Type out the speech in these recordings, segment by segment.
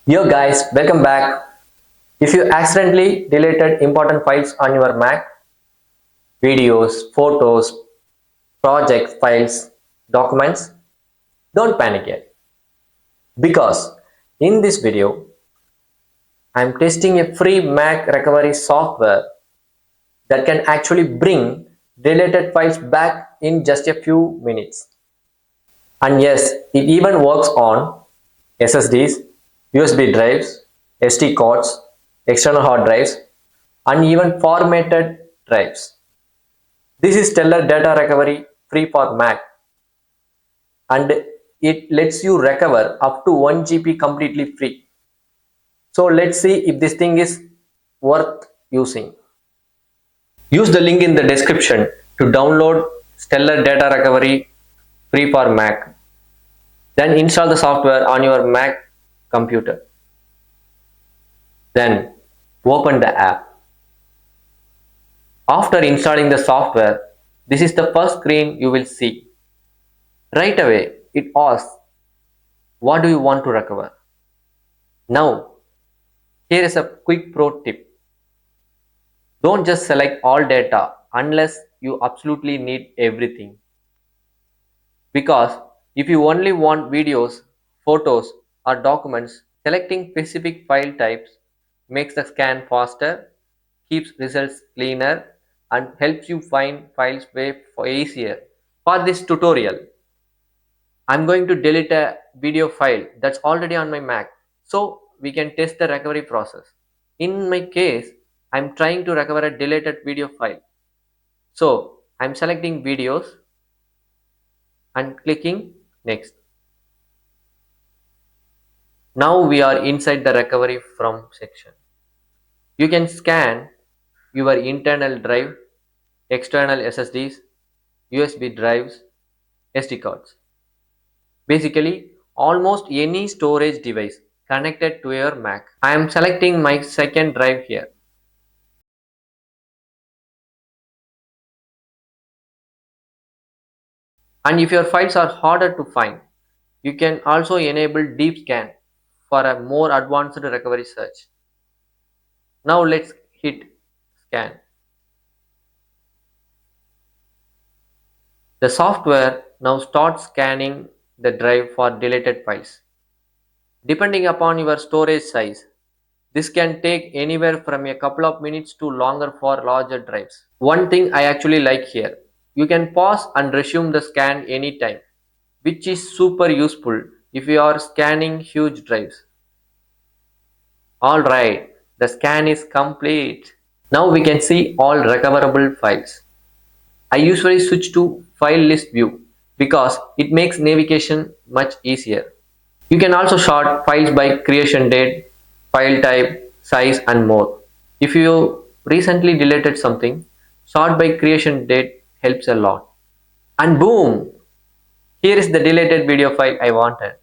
Yo guys, welcome back. If you accidentally deleted important files on your Mac, videos, photos, project files, documents, don't panic yet. Because in this video, I'm testing a free Mac recovery software that can actually bring deleted files back in just a few minutes. And yes, it even works on SSDs, USB drives, SD cards, external hard drives, and even formatted drives. This is Stellar Data Recovery free for Mac, and it lets you recover up to 1 GB completely free. So let's see if this thing is worth using. Use the link in the description to download Stellar Data Recovery free for Mac. Then install the software on your Mac computer. Then open the app. After installing the software, this is the first screen you will see. Right away, it asks, what do you want to recover? Now, here is a quick pro tip. Don't just select all data unless you absolutely need everything. Because if you only want videos, photos, or documents, selecting specific file types makes the scan faster, keeps results cleaner, and helps you find files way easier. For this tutorial, I'm going to delete a video file that's already on my Mac so we can test the recovery process. In my case, I'm trying to recover a deleted video file. So I'm selecting videos and clicking next. Now we are inside the recovery from section. You can scan your internal drive, external SSDs, USB drives, SD cards. Basically, almost any storage device connected to your Mac. I am selecting my second drive here. And if your files are harder to find, you can also enable deep scan for a more advanced recovery search. Now let's hit scan. The software now starts scanning the drive for deleted files. Depending upon your storage size, this can take anywhere from a couple of minutes to longer for larger drives. One thing I actually like here, you can pause and resume the scan anytime, which is super useful if you are scanning huge drives. Alright, the scan is complete. Now we can see all recoverable files. I usually switch to file list view because it makes navigation much easier. You can also sort files by creation date, file type, size, and more. If you recently deleted something, sort by creation date helps a lot. And boom! Here is the deleted video file I wanted.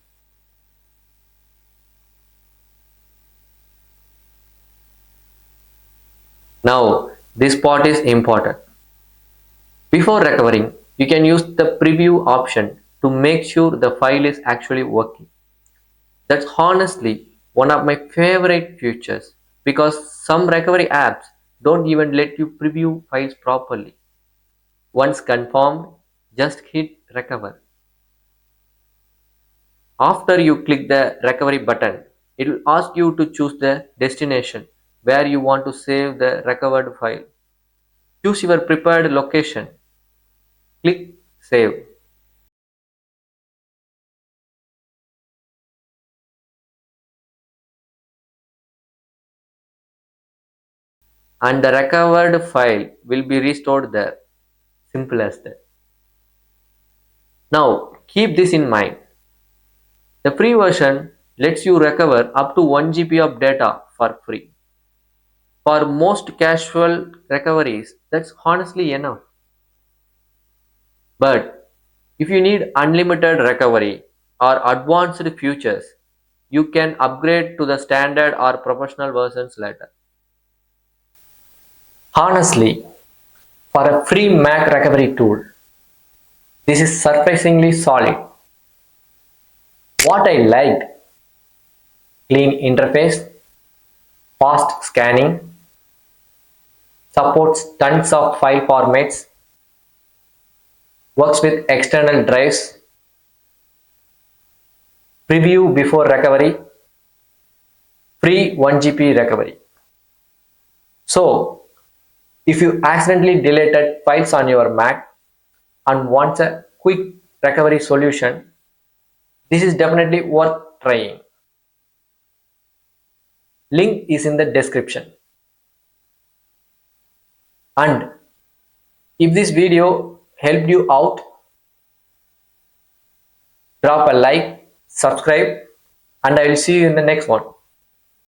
Now, this part is important. Before recovering, you can use the preview option to make sure the file is actually working. That's honestly one of my favorite features because some recovery apps don't even let you preview files properly. Once confirmed, just hit recover. After you click the recovery button, it will ask you to choose the destination where you want to save the recovered file. Choose your preferred location. Click save. And the recovered file will be restored there. Simple as that. Now keep this in mind. The free version lets you recover up to 1 GB of data for free. For most casual recoveries, that's honestly enough. But if you need unlimited recovery or advanced features, you can upgrade to the standard or professional versions later. Honestly, for a free Mac recovery tool, this is surprisingly solid. What I like clean interface, fast scanning, supports tons of file formats, works with external drives, preview before recovery, free 1 GB recovery. So, if you accidentally deleted files on your Mac and want a quick recovery solution, this is definitely worth trying. Link is in the description. And if this video helped you out, drop a like, subscribe, and I will see you in the next one.